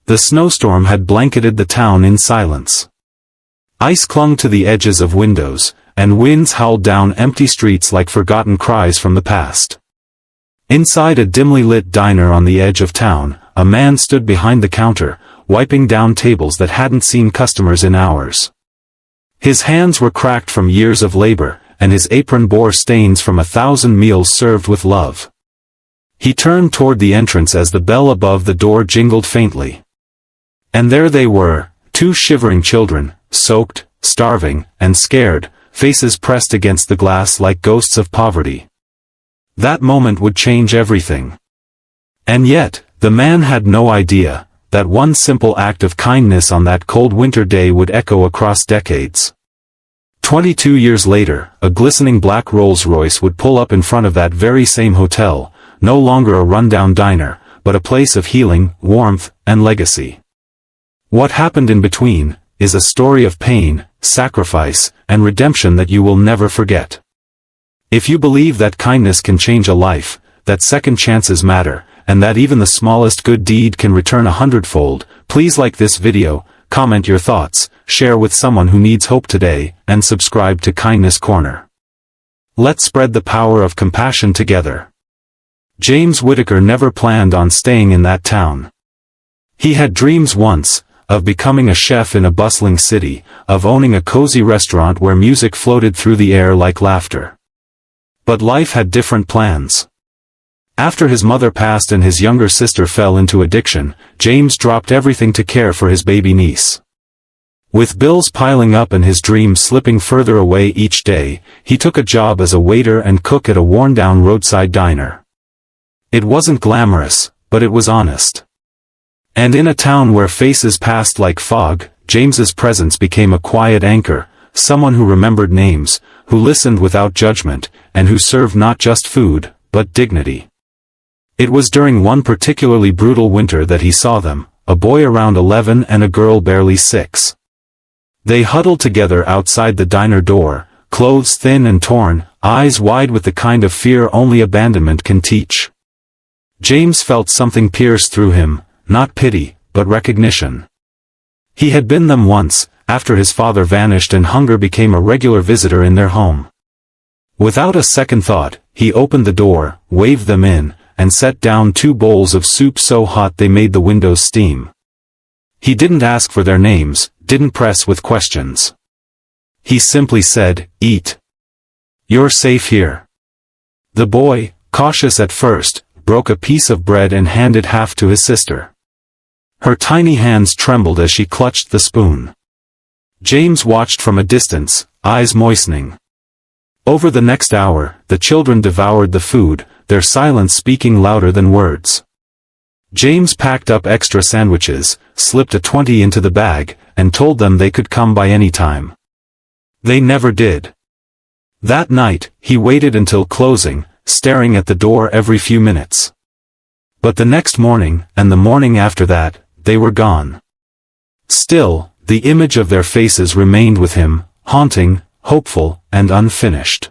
The snowstorm had blanketed the town in silence. Ice clung to the edges of windows, and winds howled down empty streets like forgotten cries from the past. Inside a dimly lit diner on the edge of town, a man stood behind the counter, wiping down tables that hadn't seen customers in hours. His hands were cracked from years of labor, and his apron bore stains from 1,000 meals served with love. He turned toward the entrance as the bell above the door jingled faintly. And there they were, two shivering children, soaked, starving, and scared, faces pressed against the glass like ghosts of poverty. That moment would change everything. And yet, the man had no idea that one simple act of kindness on that cold winter day would echo across decades. 22 years later, a glistening black Rolls-Royce would pull up in front of that very same hotel, no longer a rundown diner, but a place of healing, warmth, and legacy. What happened in between is a story of pain, sacrifice, and redemption that you will never forget. If you believe that kindness can change a life, that second chances matter, and that even the smallest good deed can return 100-fold, please like this video, comment your thoughts, share with someone who needs hope today, and subscribe to Kindness Corner. Let's spread the power of compassion together. James Whittaker never planned on staying in that town. He had dreams once, of becoming a chef in a bustling city, of owning a cozy restaurant where music floated through the air like laughter. But life had different plans. After his mother passed and his younger sister fell into addiction, James dropped everything to care for his baby niece. With bills piling up and his dreams slipping further away each day, he took a job as a waiter and cook at a worn-down roadside diner. It wasn't glamorous, but it was honest. And in a town where faces passed like fog, James's presence became a quiet anchor, someone who remembered names, who listened without judgment, and who served not just food, but dignity. It was during one particularly brutal winter that he saw them, a boy around 11 and a girl barely 6. They huddled together outside the diner door, clothes thin and torn, eyes wide with the kind of fear only abandonment can teach. James felt something pierce through him, not pity, but recognition. He had been them once, after his father vanished and hunger became a regular visitor in their home. Without a second thought, he opened the door, waved them in, and set down 2 bowls of soup so hot they made the windows steam. He didn't ask for their names, didn't press with questions. He simply said, "Eat. You're safe here." The boy, cautious at first, broke a piece of bread and handed half to his sister. Her tiny hands trembled as she clutched the spoon. James watched from a distance, eyes moistening. Over the next hour, the children devoured the food, their silence speaking louder than words. James packed up extra sandwiches, slipped a 20 into the bag, and told them they could come by any time. They never did. That night, he waited until closing, staring at the door every few minutes. But the next morning, and the morning after that, they were gone. Still, the image of their faces remained with him, haunting, hopeful, and unfinished.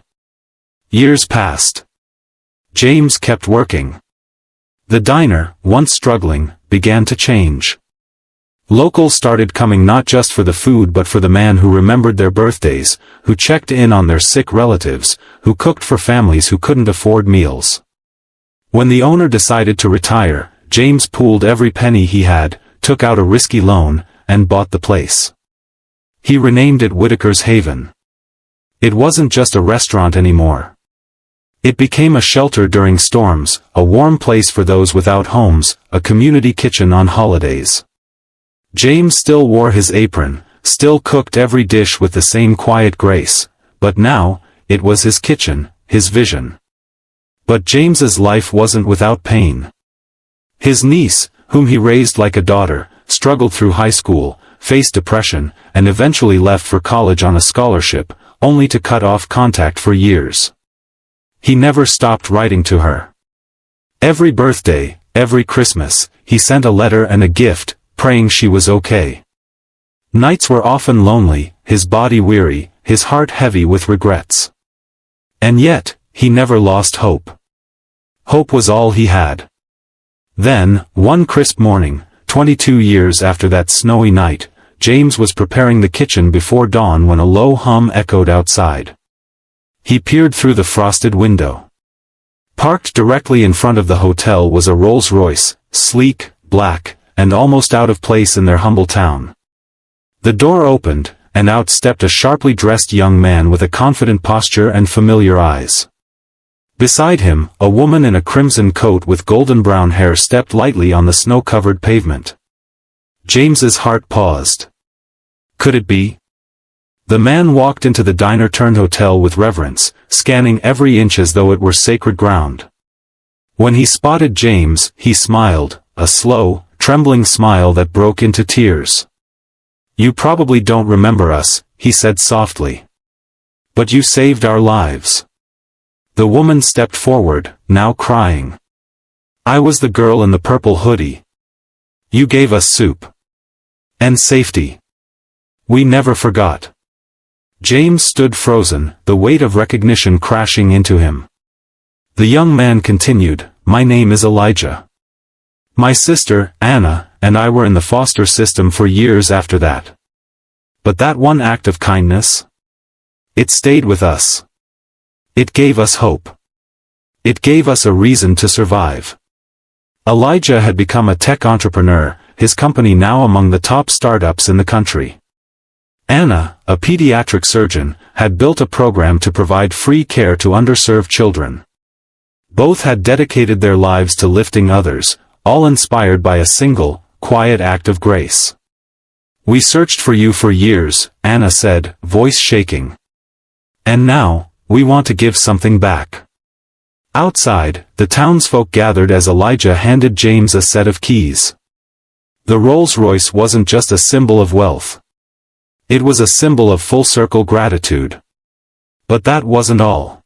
Years passed. James kept working. The diner, once struggling, began to change. Locals started coming not just for the food but for the man who remembered their birthdays, who checked in on their sick relatives, who cooked for families who couldn't afford meals. When the owner decided to retire, James pooled every penny he had, took out a risky loan, and bought the place. He renamed it Whittaker's Haven. It wasn't just a restaurant anymore. It became a shelter during storms, a warm place for those without homes, a community kitchen on holidays. James still wore his apron, still cooked every dish with the same quiet grace, but now, it was his kitchen, his vision. But James's life wasn't without pain. His niece, whom he raised like a daughter, struggled through high school, faced depression, and eventually left for college on a scholarship, only to cut off contact for years. He never stopped writing to her. Every birthday, every Christmas, he sent a letter and a gift, praying she was okay. Nights were often lonely, his body weary, his heart heavy with regrets. And yet, he never lost hope. Hope was all he had. Then, one crisp morning, 22 years after that snowy night, James was preparing the kitchen before dawn when a low hum echoed outside. He peered through the frosted window. Parked directly in front of the hotel was a Rolls-Royce, sleek, black, and almost out of place in their humble town. The door opened, and out stepped a sharply dressed young man with a confident posture and familiar eyes. Beside him, a woman in a crimson coat with golden brown hair stepped lightly on the snow-covered pavement. James's heart paused. Could it be? The man walked into the diner-turned-hotel with reverence, scanning every inch as though it were sacred ground. When he spotted James, he smiled, a slow, trembling smile that broke into tears. "You probably don't remember us," he said softly. "But you saved our lives." The woman stepped forward, now crying. "I was the girl in the purple hoodie. You gave us soup. And safety. We never forgot." James stood frozen, the weight of recognition crashing into him. The young man continued, "My name is Elijah. My sister, Anna, and I were in the foster system for years after that. But that one act of kindness? It stayed with us. It gave us hope. It gave us a reason to survive." Elijah had become a tech entrepreneur, his company now among the top startups in the country. Anna, a pediatric surgeon, had built a program to provide free care to underserved children. Both had dedicated their lives to lifting others, all inspired by a single, quiet act of grace. "We searched for you for years," Anna said, voice shaking. "And now, we want to give something back." Outside, the townsfolk gathered as Elijah handed James a set of keys. The Rolls-Royce wasn't just a symbol of wealth. It was a symbol of full-circle gratitude. But that wasn't all.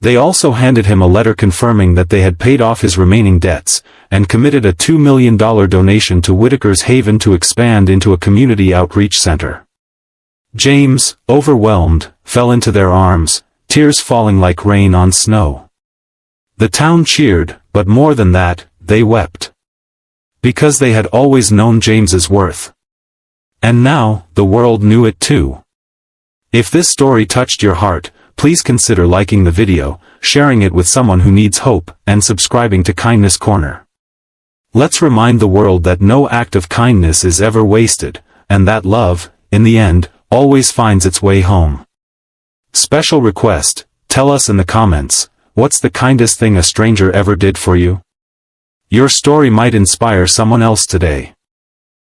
They also handed him a letter confirming that they had paid off his remaining debts, and committed a $2 million donation to Whitaker's Haven to expand into a community outreach center. James, overwhelmed, fell into their arms, tears falling like rain on snow. The town cheered, but more than that, they wept. Because they had always known James's worth. And now, the world knew it too. If this story touched your heart, please consider liking the video, sharing it with someone who needs hope, and subscribing to Kindness Corner. Let's remind the world that no act of kindness is ever wasted, and that love, in the end, always finds its way home. Special request, tell us in the comments, what's the kindest thing a stranger ever did for you? Your story might inspire someone else today.